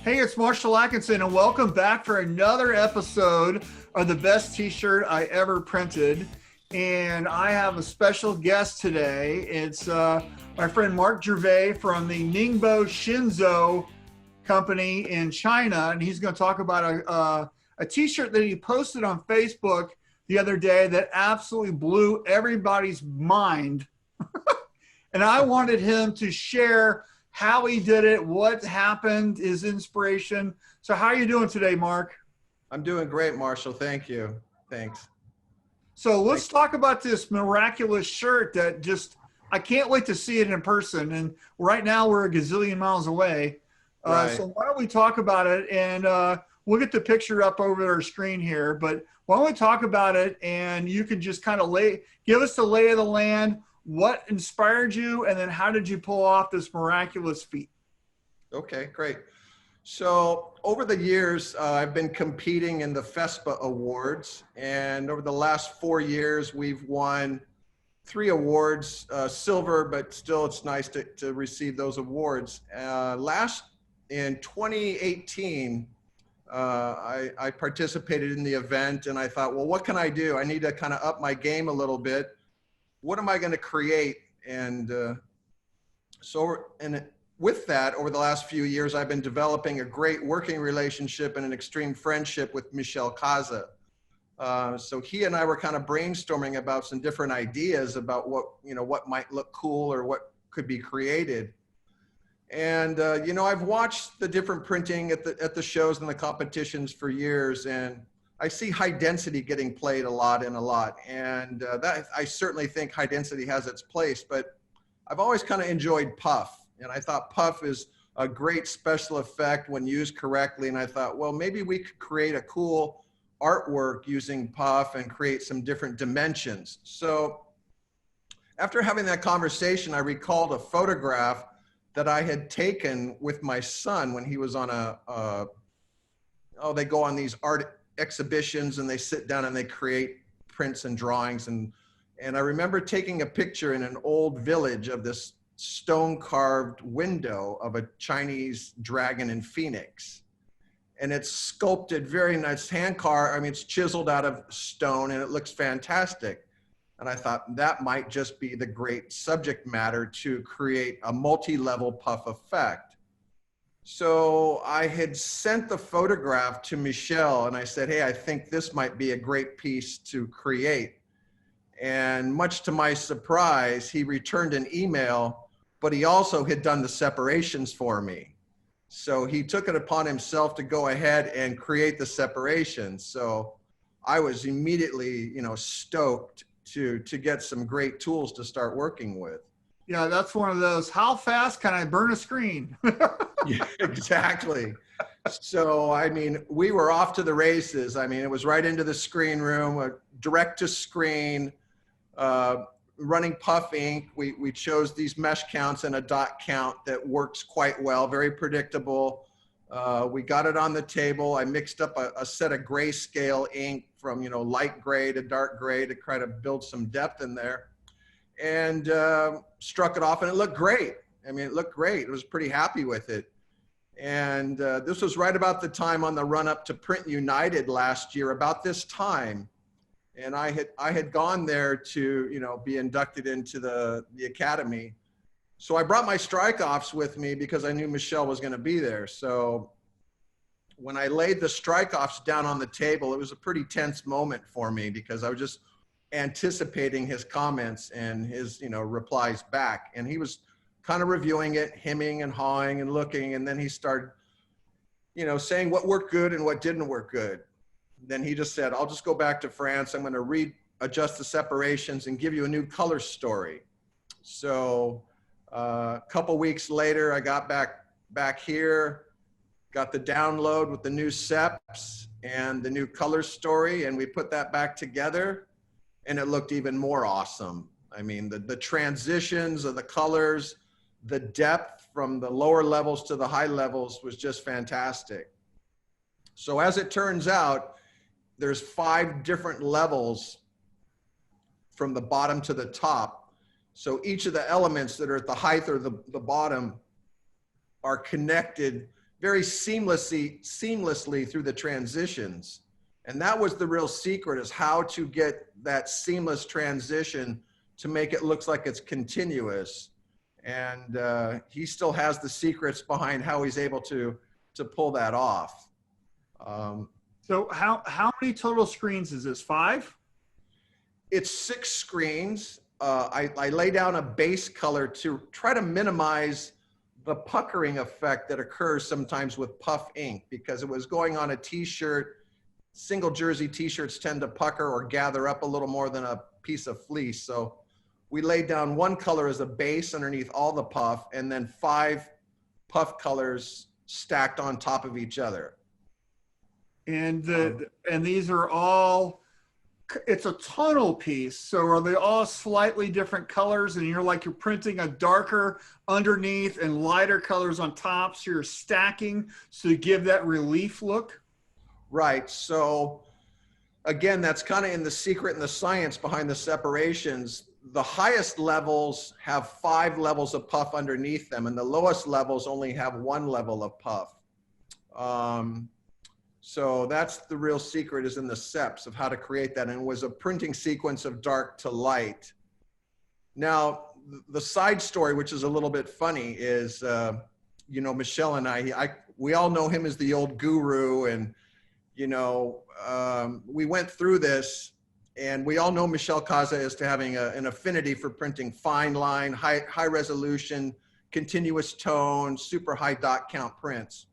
Hey, it's Marshall Atkinson, and welcome back for another episode of the best t-shirt I ever printed. And I have a special guest today. It's my friend Mark Gervais from the Ningbo Shinzo company in China, and he's going to talk about a t-shirt that he posted on Facebook the other day that absolutely blew everybody's mind. And I wanted him to share how he did it, what happened, his inspiration. So how are you doing today, Mark? I'm doing great, Marshall. Thank you. Thanks. So let's talk about this miraculous shirt that just, I can't wait to see it in person. And right now we're a gazillion miles away. Right. So why don't we talk about it, and we'll get the picture up over our screen here, but why don't we talk about it, and you can just kind of give us the lay of the land. What inspired you, and then how did you pull off this miraculous feat? Okay, great. So over the years, I've been competing in the FESPA Awards, and over the last 4 years, we've won 3 awards, silver, but still it's nice to receive those awards. In 2018, I participated in the event, and I thought, well, what can I do? I need to kind of up my game a little bit. What am I going to create? And with that, over the last few years, I've been developing a great working relationship and an extreme friendship with Michel Caza. So he and I were kind of brainstorming about some different ideas about what might look cool or what could be created. And I've watched the different printing at the shows and the competitions for years, and I see high density getting played a lot. And that I certainly think high density has its place, but I've always kind of enjoyed puff. And I thought puff is a great special effect when used correctly. And I thought, well, maybe we could create a cool artwork using puff and create some different dimensions. So after having that conversation, I recalled a photograph that I had taken with my son when he was on they go on these art exhibitions and they sit down and they create prints and drawings, and I remember taking a picture in an old village of this stone carved window of a Chinese dragon in Phoenix, and it's sculpted very nice, hand carved. I mean, it's chiseled out of stone and it looks fantastic. And I thought that might just be the great subject matter to create a multi-level puff effect. So I had sent the photograph to Michel and I said, hey, I think this might be a great piece to create. And much to my surprise, he returned an email, but he also had done the separations for me. So he took it upon himself to go ahead and create the separations. So I was immediately, stoked to get some great tools to start working with. Yeah, that's one of those, how fast can I burn a screen? Yeah, exactly. So, I mean, we were off to the races. I mean, it was right into the screen room, direct to screen, running puff ink. We chose these mesh counts and a dot count that works quite well, very predictable. We got it on the table. I mixed up a set of grayscale ink from, light gray to dark gray to try to build some depth in there, and struck it off, and it looked great. I mean, it looked great. I was pretty happy with it. And this was right about the time on the run up to Print United last year, about this time. And I had gone there to, be inducted into the academy. So I brought my strike-offs with me because I knew Michel was going to be there. So when I laid the strike-offs down on the table, it was a pretty tense moment for me because I was just anticipating his comments and his, replies back. And he was kind of reviewing it, hemming and hawing and looking. And then he started, saying what worked good and what didn't work good. Then he just said, I'll just go back to France. I'm going to readjust the separations and give you a new color story. So a couple weeks later, I got back here, got the download with the new seps and the new color story, and we put that back together, and it looked even more awesome. I mean, the transitions of the colors, the depth from the lower levels to the high levels was just fantastic. So as it turns out, there's 5 different levels from the bottom to the top. So each of the elements that are at the height or the bottom are connected very seamlessly through the transitions. And that was the real secret, is how to get that seamless transition to make it look like it's continuous. And he still has the secrets behind how he's able to pull that off. So how many total screens is this? 5? It's 6 screens. I lay down a base color to try to minimize the puckering effect that occurs sometimes with puff ink, because it was going on a t-shirt. Single jersey t-shirts tend to pucker or gather up a little more than a piece of fleece. So we laid down one color as a base underneath all the puff, and then 5 puff colors stacked on top of each other. And and these are all, it's a tonal piece. So are they all slightly different colors, and you're printing a darker underneath and lighter colors on top, so you're stacking to give that relief look? Right. So again, that's kind of in the secret and the science behind the separations. The highest levels have 5 levels of puff underneath them, and the lowest levels only have 1 level of puff. So that's the real secret, is in the steps of how to create that. And it was a printing sequence of dark to light. Now, the side story, which is a little bit funny, is, you know, Michel and we all know him as the old guru. And, you know, we went through this, and we all know Michel Caza as to having an affinity for printing fine line, high resolution, continuous tone, super high dot count prints.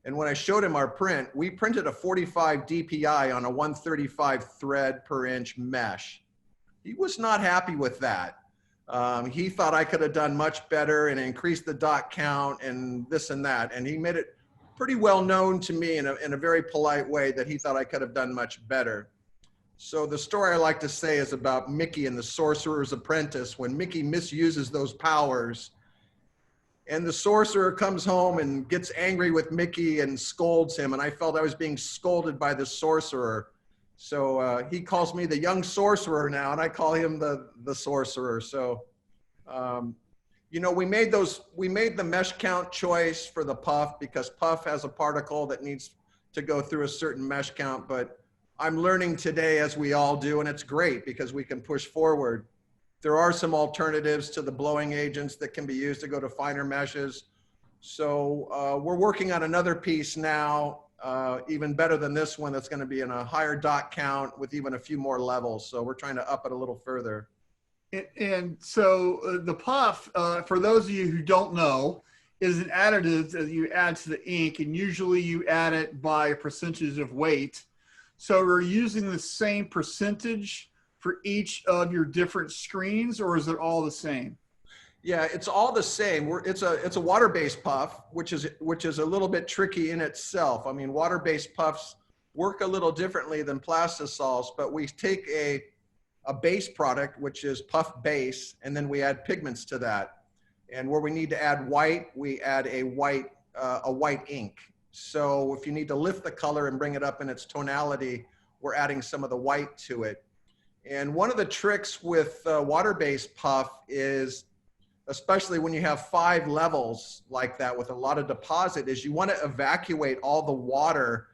And when I showed him our print, we printed a 45 DPI on a 135 thread per inch mesh. He was not happy with that. He thought I could have done much better and increased the dot count and this and that. And he made it pretty well known to me in a very polite way that he thought I could have done much better. So the story I like to say is about Mickey and the Sorcerer's Apprentice, when Mickey misuses those powers. And the sorcerer comes home and gets angry with Mickey and scolds him. And I felt I was being scolded by the sorcerer. So he calls me the young sorcerer now, and I call him the sorcerer. So, you know, we made the mesh count choice for the puff because puff has a particle that needs to go through a certain mesh count. But I'm learning today, as we all do, and it's great because we can push forward. There are some alternatives to the blowing agents that can be used to go to finer meshes. So we're working on another piece now, even better than this one, that's going to be in a higher dot count with even a few more levels. So we're trying to up it a little further. And so the puff, for those of you who don't know, is an additive that you add to the ink, and usually you add it by a percentage of weight. So we're using the same percentage for each of your different screens, or is it all the same? Yeah, it's all the same. It's a water-based puff, which is a little bit tricky in itself. I mean, water-based puffs work a little differently than plastisols, but we take a base product, which is puff base, and then we add pigments to that. And where we need to add white, we add a white ink. So if you need to lift the color and bring it up in its tonality, we're adding some of the white to it. And one of the tricks with water-based puff is, especially when you have 5 levels like that with a lot of deposit, is you want to evacuate all the water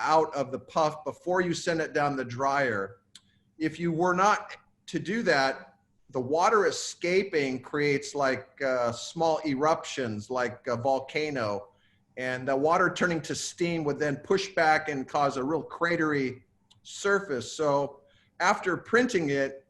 out of the puff before you send it down the dryer. If you were not to do that, the water escaping creates like small eruptions, like a volcano, and the water turning to steam would then push back and cause a real cratery surface. So after printing it,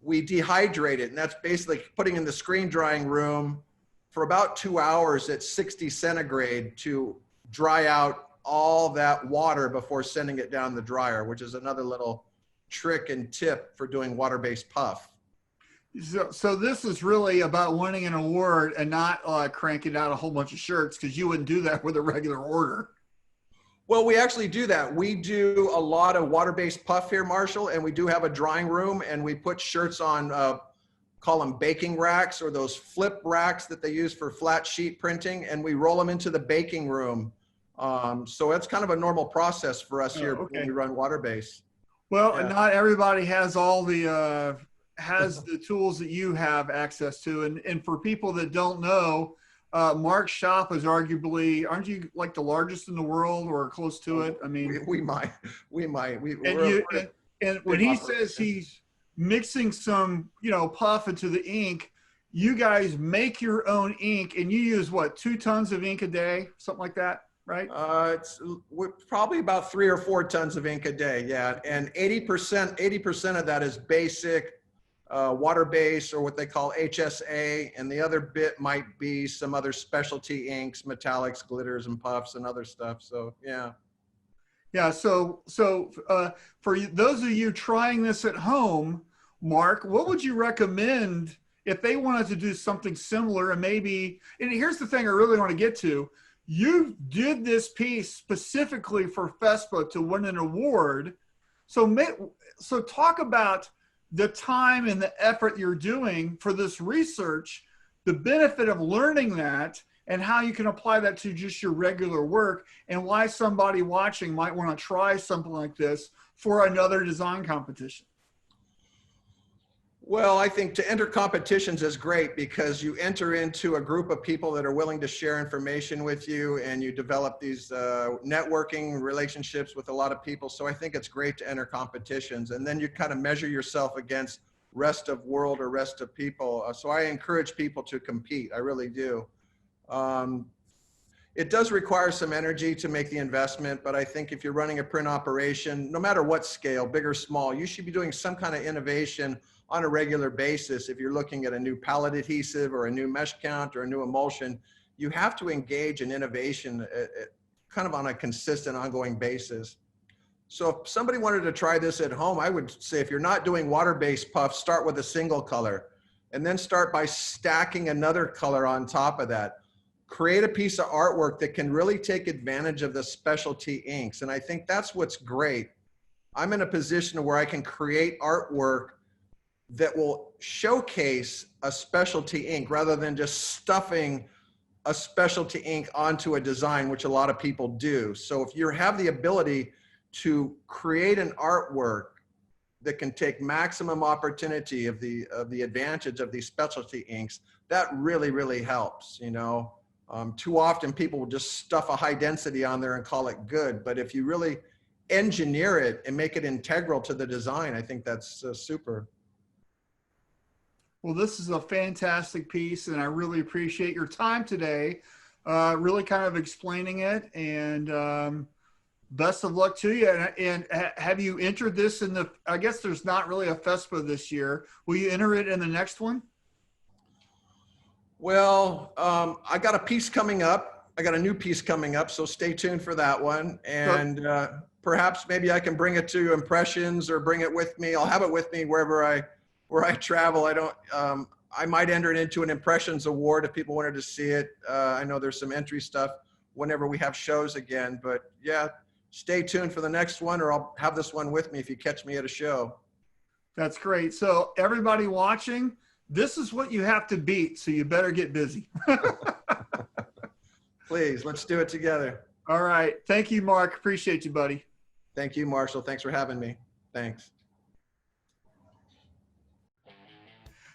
we dehydrate it, and that's basically putting in the screen drying room for about 2 hours at 60 centigrade to dry out all that water before sending it down the dryer, which is another little trick and tip for doing water-based puff. So this is really about winning an award and not cranking out a whole bunch of shirts, because you wouldn't do that with a regular order. Well, we actually do that. We do a lot of water-based puff here, Marshall, and we do have a drying room, and we put shirts on, call them baking racks, or those flip racks that they use for flat sheet printing, and we roll them into the baking room. So it's kind of a normal process for us here when we run water-based. Well, yeah. Not everybody has all the tools that you have access to, and for people that don't know, Mark's shop is arguably, aren't you like the largest in the world or close to it? I mean, we might. and We're you a and when big he operation. says he's mixing some, puff into the ink, you guys make your own ink, and you use what, 2 tons of ink a day, something like that, right? We're probably about 3 or 4 tons of ink a day. Yeah. And 80% of that is basic water-based, or what they call HSA. And the other bit might be some other specialty inks, metallics, glitters, and puffs and other stuff. So, yeah. Yeah. So for those of you trying this at home, Mark, what would you recommend if they wanted to do something similar? And here's the thing I really want to get to. You did this piece specifically for FESPA to win an award. So talk about the time and the effort you're doing for this research, the benefit of learning that, and how you can apply that to just your regular work, and why somebody watching might want to try something like this for another design competition. Well, I think to enter competitions is great because you enter into a group of people that are willing to share information with you, and you develop these networking relationships with a lot of people. So I think it's great to enter competitions, and then you kind of measure yourself against rest of world or rest of people. So I encourage people to compete. I really do. It does require some energy to make the investment, but I think if you're running a print operation, no matter what scale, big or small, you should be doing some kind of innovation on a regular basis. If you're looking at a new palette adhesive or a new mesh count or a new emulsion, you have to engage in innovation kind of on a consistent, ongoing basis. So if somebody wanted to try this at home, I would say if you're not doing water-based puffs, start with a single color, and then start by stacking another color on top of that. Create a piece of artwork that can really take advantage of the specialty inks. And I think that's what's great. I'm in a position where I can create artwork that will showcase a specialty ink rather than just stuffing a specialty ink onto a design, which a lot of people do. So if you have the ability to create an artwork that can take maximum opportunity of the advantage of these specialty inks, that really, really helps, Too often people will just stuff a high density on there and call it good. But if you really engineer it and make it integral to the design, I think that's super. Well, this is a fantastic piece, and I really appreciate your time today, really kind of explaining it, and best of luck to you. And have you entered this I guess there's not really a FESPA this year. Will you enter it in the next one? Well, I got a piece coming up. I got a new piece coming up, so stay tuned for that one. And perhaps maybe I can bring it to Impressions or bring it with me. I'll have it with me where I travel. I might enter it into an Impressions award if people wanted to see it. I know there's some entry stuff whenever we have shows again, but yeah, stay tuned for the next one, or I'll have this one with me if you catch me at a show. That's great. So everybody watching, this is what you have to beat, so you better get busy. Please, let's do it together. All right. Thank you, Mark. Appreciate you, buddy. Thank you, Marshall. Thanks for having me. Thanks.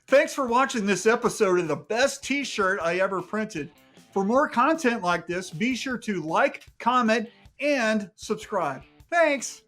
Thanks for watching this episode of the best t-shirt I ever printed. For more content like this, be sure to like, comment, and subscribe. Thanks.